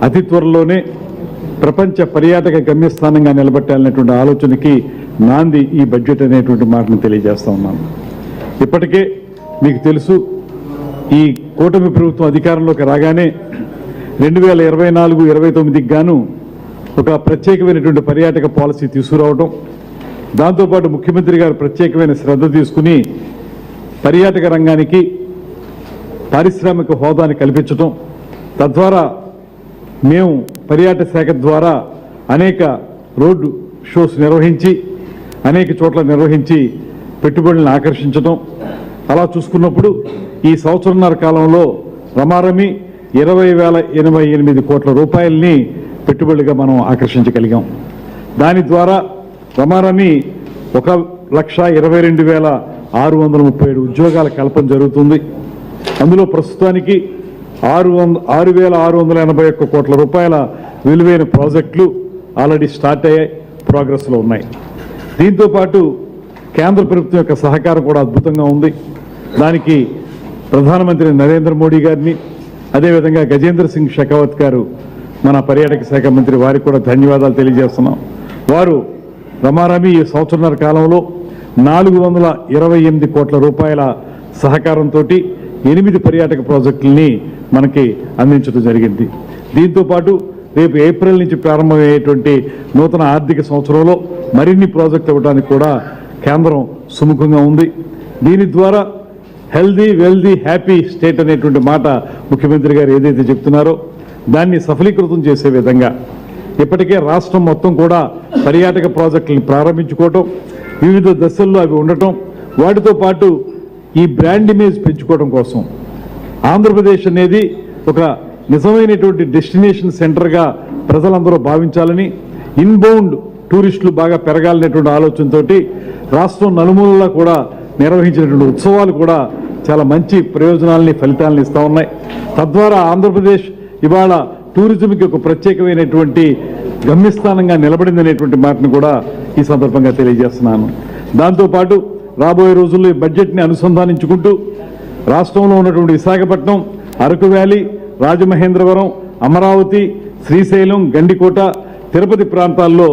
అతి త్వరలోనే ప్రపంచ పర్యాటక గమ్యస్థానంగా నిలబెట్టాలనేటువంటి ఆలోచనకి నాంది ఈ బడ్జెట్ అనేటువంటి మాటను తెలియజేస్తా ఉన్నాను. ఇప్పటికే మీకు తెలుసు, ఈ కూటమి ప్రభుత్వం అధికారంలోకి రాగానే 2024-29కి గాను ఒక ప్రత్యేకమైనటువంటి పర్యాటక పాలసీ తీసుకురావడం, దాంతోపాటు ముఖ్యమంత్రి గారు ప్రత్యేకమైన శ్రద్ధ తీసుకుని పర్యాటక రంగానికి పారిశ్రామిక హోదాని కల్పించడం, తద్వారా మేము పర్యాటక శాఖ ద్వారా అనేక రోడ్డు షోస్ నిర్వహించి అనేక చోట్ల నిర్వహించి పెట్టుబడులను ఆకర్షించడం. అలా చూసుకున్నప్పుడు ఈ సంవత్సరంన్నర కాలంలో రమారమి 20,088 కోట్ల రూపాయలని పెట్టుబడులుగా మనం ఆకర్షించగలిగాం. దాని ద్వారా రమారమి 1,22,637 ఉద్యోగాల కల్పన జరుగుతుంది. అందులో ప్రస్తుతానికి 6,681 కోట్ల రూపాయల విలువైన ప్రాజెక్టులు ఆల్రెడీ స్టార్ట్ అయ్యాయి, ప్రోగ్రెస్లో ఉన్నాయి. దీంతోపాటు కేంద్ర ప్రభుత్వం యొక్క సహకారం కూడా అద్భుతంగా ఉంది. దానికి ప్రధానమంత్రి నరేంద్ర మోడీ గారిని, అదేవిధంగా గజేంద్ర సింగ్ షెకావత్ గారు మన పర్యాటక శాఖ మంత్రి, వారికి కూడా ధన్యవాదాలు తెలియజేస్తున్నాం. వారు రమారమి ఈ సంవత్సరన్నర కాలంలో 428 కోట్ల రూపాయల సహకారంతో 8 పర్యాటక ప్రాజెక్టులని మనకి అందించడం జరిగింది. దీంతోపాటు రేపు ఏప్రిల్ నుంచి ప్రారంభమయ్యేటువంటి నూతన ఆర్థిక సంవత్సరంలో మరిన్ని ప్రాజెక్టులు ఇవ్వడానికి కూడా కేంద్రం సుముఖంగా ఉంది. దీని ద్వారా హెల్దీ, వెల్దీ, హ్యాపీ స్టేట్ అనేటువంటి మాట ముఖ్యమంత్రి గారు ఏదైతే చెప్తున్నారో దాన్ని సఫలీకృతం చేసే విధంగా ఇప్పటికే రాష్ట్రం మొత్తం కూడా పర్యాటక ప్రాజెక్టులను ప్రారంభించుకోవటం, వివిధ దశల్లో అవి ఉండటం, వాటితో పాటు ఈ బ్రాండ్ ఇమేజ్ పెంచుకోవడం కోసం ఆంధ్రప్రదేశ్ అనేది ఒక నిజమైనటువంటి డెస్టినేషన్ సెంటర్గా ప్రజలందరూ భావించాలని, ఇన్బౌండ్ టూరిస్టులు బాగా పెరగాలనేటువంటి ఆలోచనతో రాష్ట్రం నలుమూలలా కూడా నిర్వహించినటువంటి ఉత్సవాలు కూడా చాలా మంచి ప్రయోజనాలని, ఫలితాలను ఇస్తూ ఉన్నాయి. తద్వారా ఆంధ్రప్రదేశ్ ఇవాళ టూరిజంకి ఒక ప్రత్యేకమైనటువంటి గమ్యస్థానంగా నిలబడిందనేటువంటి మాటను కూడా ఈ సందర్భంగా తెలియజేస్తున్నాను. దాంతోపాటు రాబోయే రోజుల్లో ఈ బడ్జెట్ని అనుసంధానించుకుంటూ రాష్ట్రంలో ఉన్నటువంటి విశాఖపట్నం, అరకు వ్యాలీ, రాజమహేంద్రవరం, అమరావతి, శ్రీశైలం, గండికోట, తిరుపతి ప్రాంతాల్లో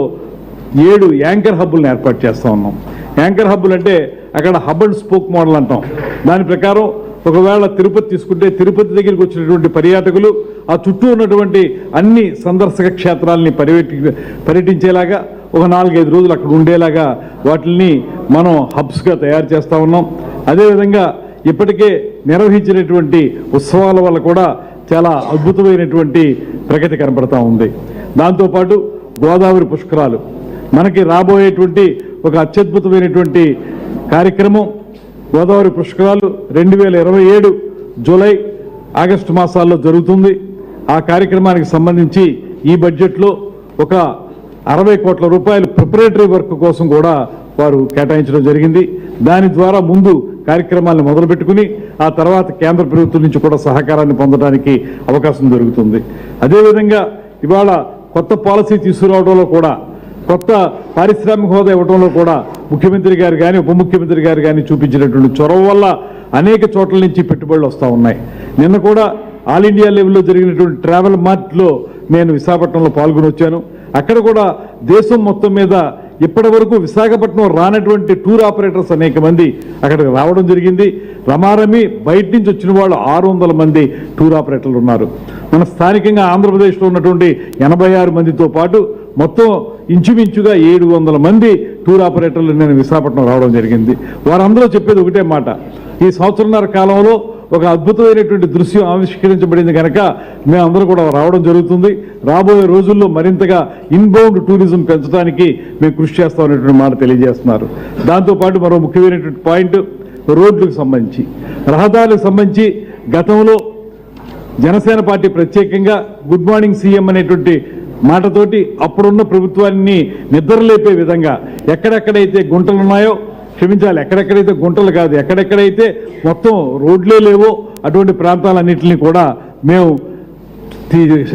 7 యాంకర్ హబ్బులను ఏర్పాటు చేస్తూ ఉన్నాం. యాంకర్ హబ్బులు అంటే అక్కడ హబ్ అండ్ స్పోక్ మోడల్ అంటాం. దాని ప్రకారం ఒకవేళ తిరుపతి తీసుకుంటే తిరుపతి దగ్గరికి వచ్చినటువంటి పర్యాటకులు ఆ చుట్టూ ఉన్నటువంటి అన్ని సందర్శక క్షేత్రాలని పర్యటించేలాగా ఒక 4-5 రోజులు అక్కడ ఉండేలాగా వాటిని మనం హబ్స్గా తయారు చేస్తూ ఉన్నాం. అదేవిధంగా ఇప్పటికే నిర్వహించినటువంటి ఉత్సవాల వల్ల కూడా చాలా అద్భుతమైనటువంటి ప్రగతి కనబడతా ఉంది. దాంతోపాటు గోదావరి పుష్కరాలు మనకి రాబోయేటువంటి ఒక అత్యద్భుతమైనటువంటి కార్యక్రమం. గోదావరి పుష్కరాలు 2027 జూలై, ఆగస్టు మాసాల్లో జరుగుతుంది. ఆ కార్యక్రమానికి సంబంధించి ఈ బడ్జెట్లో ఒక 60 కోట్ల రూపాయలు ప్రిపరేటరీ వర్క్ కోసం కూడా వారు కేటాయించడం జరిగింది. దాని ద్వారా ముందు కార్యక్రమాలను మొదలుపెట్టుకుని ఆ తర్వాత కేంద్ర ప్రభుత్వం నుంచి కూడా సహకారాన్ని పొందడానికి అవకాశం దొరుకుతుంది. అదేవిధంగా ఇవాళ కొత్త పాలసీ తీసుకురావడంలో కూడా, కొత్త పారిశ్రామిక హోదా ఇవ్వడంలో కూడా ముఖ్యమంత్రి గారు కానీ ఉప ముఖ్యమంత్రి గారు కానీ చూపించినటువంటి చొరవ వల్ల అనేక చోట్ల నుంచి పెట్టుబడులు వస్తూ ఉన్నాయి. నిన్న కూడా ఆల్ ఇండియా లెవెల్లో జరిగినటువంటి ట్రావెల్ మార్ట్లో నేను విశాఖపట్నంలో పాల్గొని వచ్చాను. అక్కడ కూడా దేశం మొత్తం మీద ఇప్పటి వరకు విశాఖపట్నం రానటువంటి టూర్ ఆపరేటర్స్ అనేక మంది అక్కడికి రావడం జరిగింది. రమారమి బయట నుంచి వచ్చిన వాళ్ళు 600 మంది టూర్ ఆపరేటర్లు ఉన్నారు. మన స్థానికంగా ఆంధ్రప్రదేశ్లో ఉన్నటువంటి 86 మందితో పాటు మొత్తం ఇంచుమించుగా 700 మంది టూర్ ఆపరేటర్లు నేను విశాఖపట్నం రావడం జరిగింది. వారందరూ చెప్పేది ఒకటే మాట, ఈ సంవత్సరంన్నర కాలంలో ఒక అద్భుతమైనటువంటి దృశ్యం ఆవిష్కరించబడింది కనుక మేమందరూ కూడా రావడం జరుగుతుంది. రాబోయే రోజుల్లో మరింతగా ఇన్బౌండ్ టూరిజం పెంచడానికి మేము కృషి చేస్తామనేటువంటి మాట తెలియజేస్తున్నారు. దాంతోపాటు మరో ముఖ్యమైనటువంటి పాయింట్ రోడ్లకు సంబంధించి, రహదారులకు సంబంధించి గతంలో జనసేన పార్టీ ప్రత్యేకంగా గుడ్ మార్నింగ్ సీఎం అనేటువంటి మాటతోటి అప్పుడున్న ప్రభుత్వాన్ని నిద్రలేపే విధంగా ఎక్కడెక్కడైతే గుంటలు ఉన్నాయో, క్షమించాలి, ఎక్కడెక్కడైతే గుంటలు కాదు, ఎక్కడెక్కడైతే మొత్తం రోడ్లే లేవో అటువంటి ప్రాంతాలన్నింటినీ కూడా మేము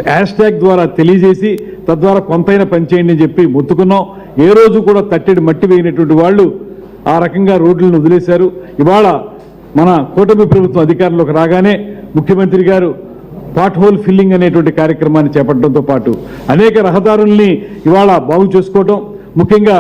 హ్యాష్ట్యాగ్ ద్వారా తెలియజేసి తద్వారా కొంతైనా పనిచేయండి అని చెప్పి మొత్తుకున్నాం. ఏ రోజు కూడా తట్టెడి మట్టి వేయినటువంటి వాళ్ళు ఆ రకంగా రోడ్లను వదిలేశారు. ఇవాళ మన కూటమి ప్రభుత్వం అధికారంలోకి రాగానే ముఖ్యమంత్రి గారు పాట్ హోల్ ఫిల్లింగ్ అనేటువంటి కార్యక్రమాన్ని చేపట్టడంతో పాటు అనేక రహదారుల్ని ఇవాళ బాగు చేసుకోవడం, ముఖ్యంగా